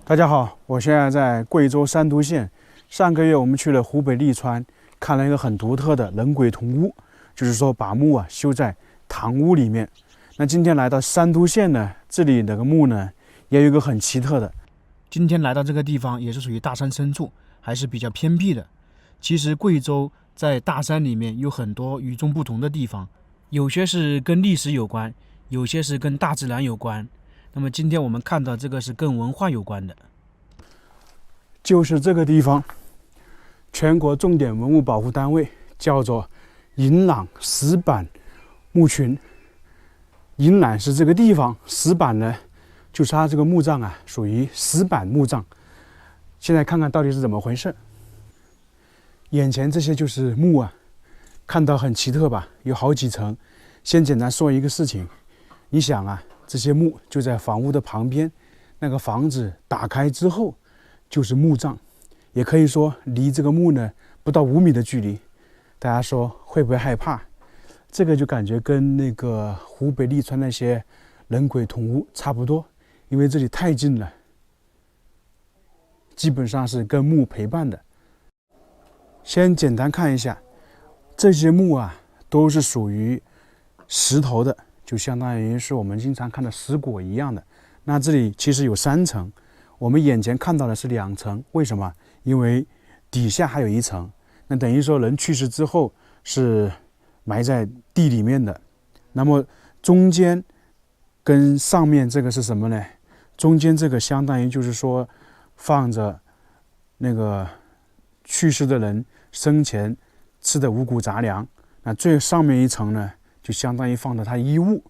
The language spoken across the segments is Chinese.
大家好，我现在在贵州山都县。上个月我们去了湖北利川，看了一个很独特的人鬼同屋，就是说把墓修在堂屋里面。那今天来到山都县呢，这里那个墓呢也有一个很奇特的。今天来到这个地方也是属于大山深处，还是比较偏僻的。其实贵州在大山里面有很多与众不同的地方，有些是跟历史有关，有些是跟大自然有关。那么今天我们看到这个是跟文化有关的，就是这个地方，全国重点文物保护单位叫做银朗石板墓群。银朗是这个地方，石板呢，就是它这个墓葬属于石板墓葬。现在看看到底是怎么回事。眼前这些就是墓看到很奇特吧？有好几层。先简单说一个事情，你想这些墓就在房屋的旁边，那个房子打开之后就是墓葬，也可以说离这个墓呢不到5米的距离。大家说会不会害怕？这个就感觉跟那个湖北利川那些人鬼同屋差不多，因为这里太近了，基本上是跟墓陪伴的。先简单看一下，这些墓都是属于石头的，就相当于是我们经常看的石椁一样的。那这里其实有3层，我们眼前看到的是2层，为什么？因为底下还有1层。那等于说人去世之后是埋在地里面的。那么中间跟上面这个是什么呢？中间这个相当于就是说放着那个去世的人生前吃的五谷杂粮。那最上面1层呢，就相当于放着他衣物，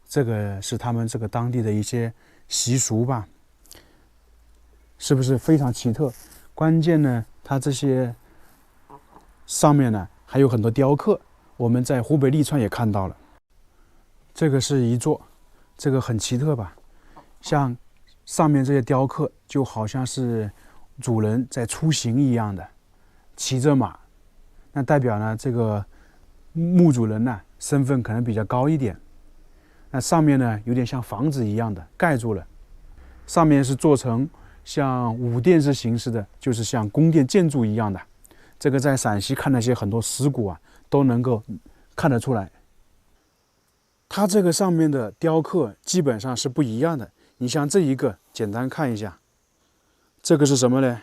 这个是他们这个当地的一些习俗吧，是不是非常奇特？关键呢，它这些上面呢还有很多雕刻，我们在湖北利川也看到了。这个是一座，这个很奇特吧？像上面这些雕刻，就好像是主人在出行一样的，骑着马，那代表呢这个墓主人呢身份可能比较高一点。那上面呢有点像房子一样的盖住了，上面是做成像五殿式形式的，就是像宫殿建筑一样的。这个在陕西看那些很多石椁都能够看得出来。它这个上面的雕刻基本上是不一样的。你像这一个，简单看一下，这个是什么呢？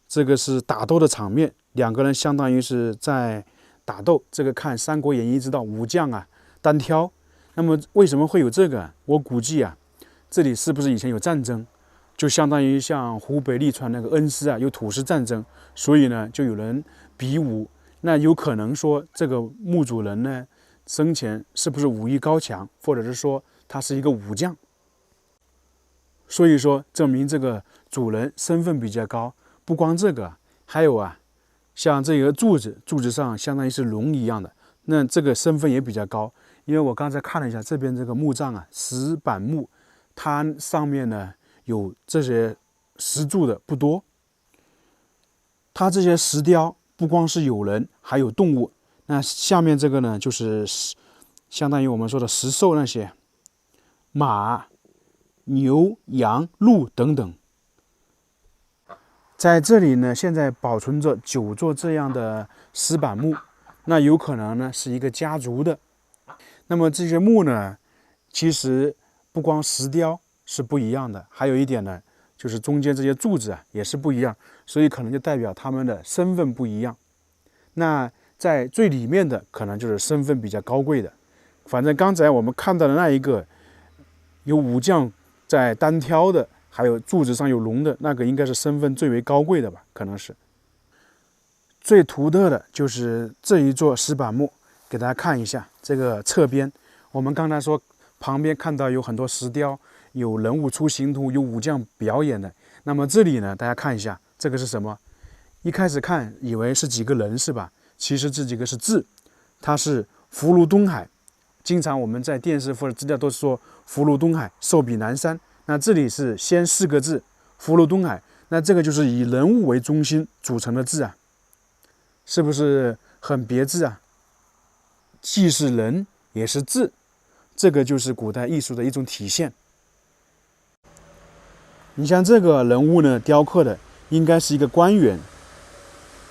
这个是打斗的场面，2个人相当于是在打斗。这个看《三国演义》知道武将单挑。那么为什么会有这个？我估计这里是不是以前有战争？就相当于像湖北利川那个恩施有土司战争，所以呢就有人比武。那有可能说这个墓主人呢生前是不是武艺高强，或者是说他是一个武将？所以说证明这个主人身份比较高。不光这个，还有像这个柱子，柱子上相当于是龙一样的，那这个身份也比较高。因为我刚才看了一下这边这个墓葬石板墓，它上面呢有这些石柱的不多。它这些石雕不光是有人，还有动物。那下面这个呢，就是相当于我们说的石兽，那些马、牛、羊、鹿等等。在这里呢，现在保存着9座这样的石板墓，那有可能呢是一个家族的。那么这些墓呢，其实不光石雕是不一样的，还有一点呢，就是中间这些柱子也是不一样，所以可能就代表他们的身份不一样。那在最里面的可能就是身份比较高贵的。反正刚才我们看到的那一个有武将在单挑的，还有柱子上有龙的那个，应该是身份最为高贵的吧？可能是。最独特的就是这一座石板墓，给大家看一下这个侧边。我们刚才说旁边看到有很多石雕，有人物出行图，有武将表演的。那么这里呢，大家看一下这个是什么？一开始看以为是几个人是吧？其实这几个是字，它是福如东海。经常我们在电视或者资料都说福如东海，寿比南山。那这里是先4个字，福如东海。那这个就是以人物为中心组成的字是不是很别致既是人也是字，这个就是古代艺术的一种体现。你像这个人物呢，雕刻的应该是一个官员，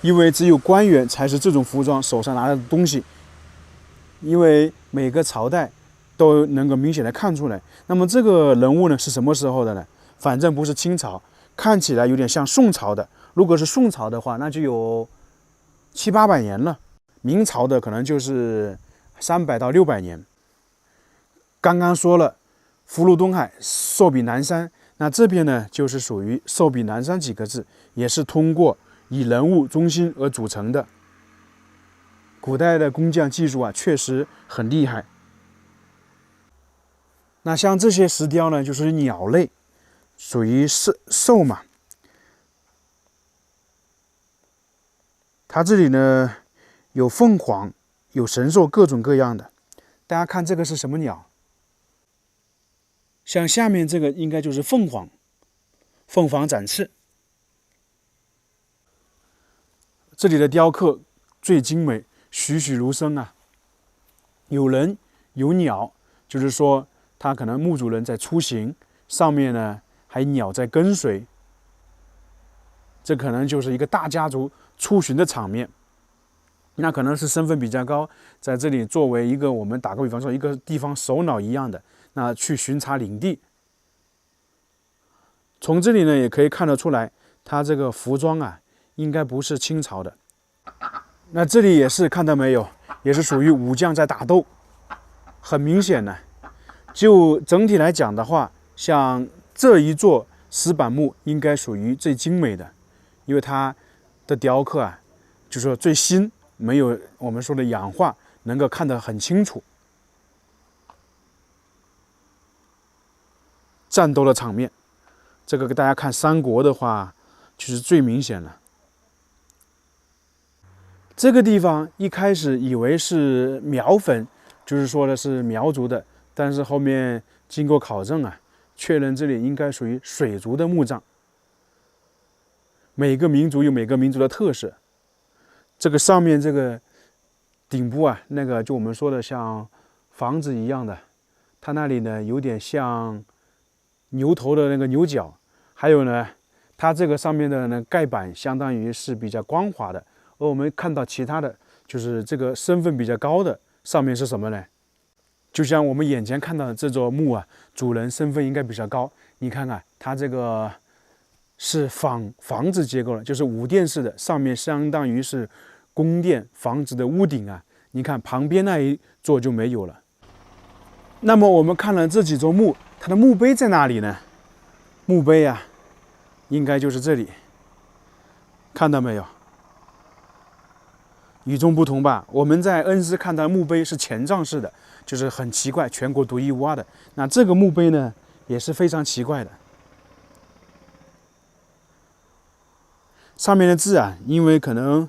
因为只有官员才是这种服装，手上拿的东西。因为每个朝代都能够明显的看出来。那么这个人物呢是什么时候的呢？反正不是清朝，看起来有点像宋朝的。如果是宋朝的话，那就有700-800年了。明朝的可能就是300到600年。刚刚说了，福如东海，寿比南山。那这边呢，就是属于寿比南山几个字，也是通过以人物中心而组成的。古代的工匠技术啊，确实很厉害。那像这些石雕呢，就是鸟类，属于兽嘛。它这里呢有凤凰，有神兽，各种各样的。大家看这个是什么鸟？像下面这个应该就是凤凰，凤凰展翅。这里的雕刻最精美，栩栩如生啊！有人有鸟，就是说他可能墓主人在出行，上面呢还鸟在跟随。这可能就是一个大家族出巡的场面。那可能是身份比较高，在这里作为一个我们打个比方说一个地方首脑一样的，那去巡查领地。从这里呢也可以看得出来，他这个服装啊应该不是清朝的。那这里也是看到没有，也是属于武将在打斗，很明显的。就整体来讲的话，像这一座石板墓应该属于最精美的，因为它的雕刻啊，就是说最新，没有我们说的氧化，能够看得很清楚。战斗的场面，这个给大家看三国的话，就是最明显了。这个地方一开始以为是苗坟，就是说的是苗族的，但是后面经过考证啊，确认这里应该属于水族的墓葬。每个民族有每个民族的特色。这个上面这个顶部啊，那个就我们说的像房子一样的，它那里呢有点像牛头的那个牛角，还有呢，它这个上面的呢盖板相当于是比较光滑的。而我们看到其他的就是这个身份比较高的，上面是什么呢？就像我们眼前看到的这座墓啊，主人身份应该比较高。你看看它这个是仿房子结构的，就是五殿式的，上面相当于是宫殿房子的屋顶啊。你看旁边那一座就没有了。那么我们看了这几座墓，它的墓碑在哪里呢？墓碑啊，应该就是这里，看到没有？与众不同吧？我们在恩施看到的墓碑是前丈式的，就是很奇怪，全国独一无二的。那这个墓碑呢，也是非常奇怪的。上面的字啊，因为可能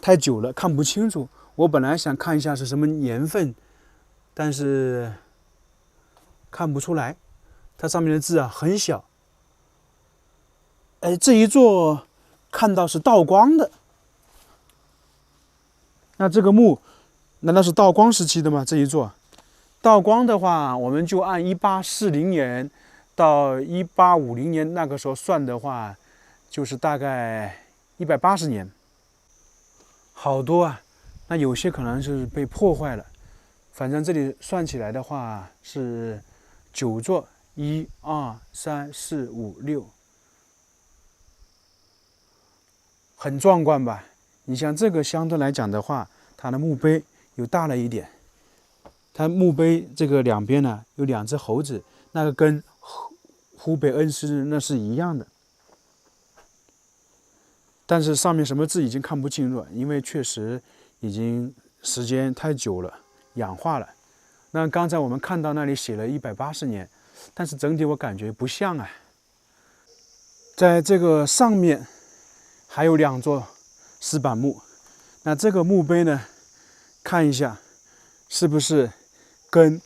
太久了看不清楚。我本来想看一下是什么年份，但是看不出来。它上面的字啊很小。哎，这一座看到是道光的。那这个墓难道是道光时期的吗？这一座道光的话，我们就按1840年到1850年那个时候算的话，就是大概180年。好多啊，那有些可能是被破坏了。反正这里算起来的话是9座，1、2、3、4、5、6，很壮观吧？你像这个相对来讲的话，它的墓碑又大了一点。它墓碑这个两边呢有2只猴子，那个跟湖北恩施那是一样的。但是上面什么字已经看不清楚，因为确实已经时间太久了，氧化了。那刚才我们看到那里写了180年，但是整体我感觉不像啊。在这个上面还有2座石板墓，那这个墓碑呢，看一下是不是跟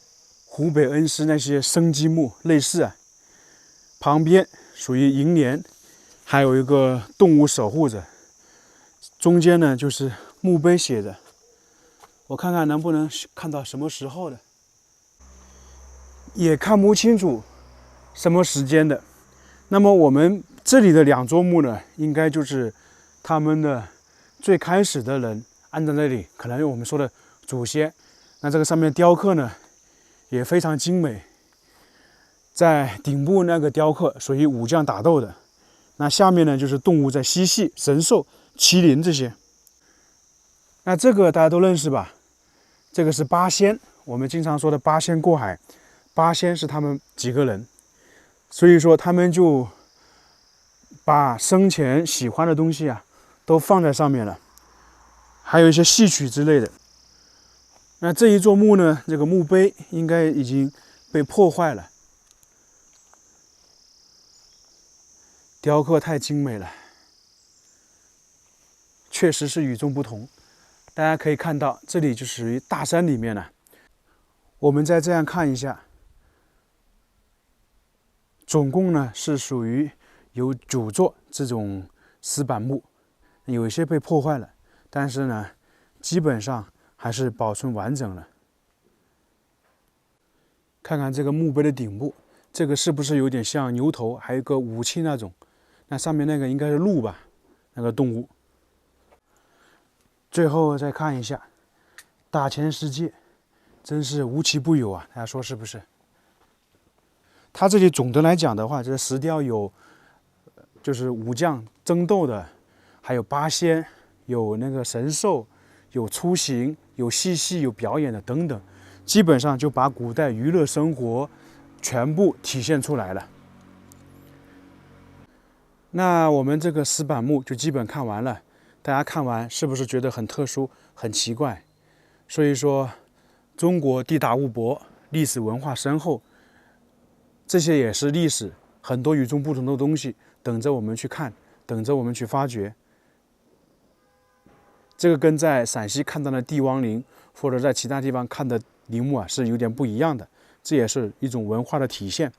湖北恩施那些生基墓类似啊？旁边属于楹联，还有一个动物守护者，中间呢就是墓碑写的，我看看能不能看到什么时候的，也看不清楚什么时间的。那么我们这里的2座墓呢，应该就是他们的最开始的人安在那里，可能我们说的祖先。那这个上面雕刻呢也非常精美，在顶部那个雕刻属于武将打斗的，那下面呢就是动物在嬉戏，神兽、麒麟这些。那这个大家都认识吧？这个是八仙，我们经常说的八仙过海，八仙是他们几个人，所以说他们就把生前喜欢的东西啊都放在上面了，还有一些戏曲之类的。那这一座墓呢，这个墓碑应该已经被破坏了，雕刻太精美了，确实是与众不同。大家可以看到，这里就属于大山里面了。我们再这样看一下，总共呢是属于有9座这种石板墓，有一些被破坏了，但是呢，基本上还是保存完整了。看看这个墓碑的顶部，这个是不是有点像牛头，还有个武器那种？那上面那个应该是鹿吧，那个动物。最后再看一下，大千世界真是无奇不有啊！大家说是不是？它这里总的来讲的话，这石雕有就是武将争斗的，还有八仙，有那个神兽，有出行，有嬉戏，有表演的等等，基本上就把古代娱乐生活全部体现出来了。那我们这个石板墓就基本看完了，大家看完是不是觉得很特殊、很奇怪？所以说，中国地大物博，历史文化深厚，这些也是历史很多与众不同的东西，等着我们去看，等着我们去发掘。这个跟在陕西看到的帝王陵，或者在其他地方看的陵墓啊，是有点不一样的，这也是一种文化的体现。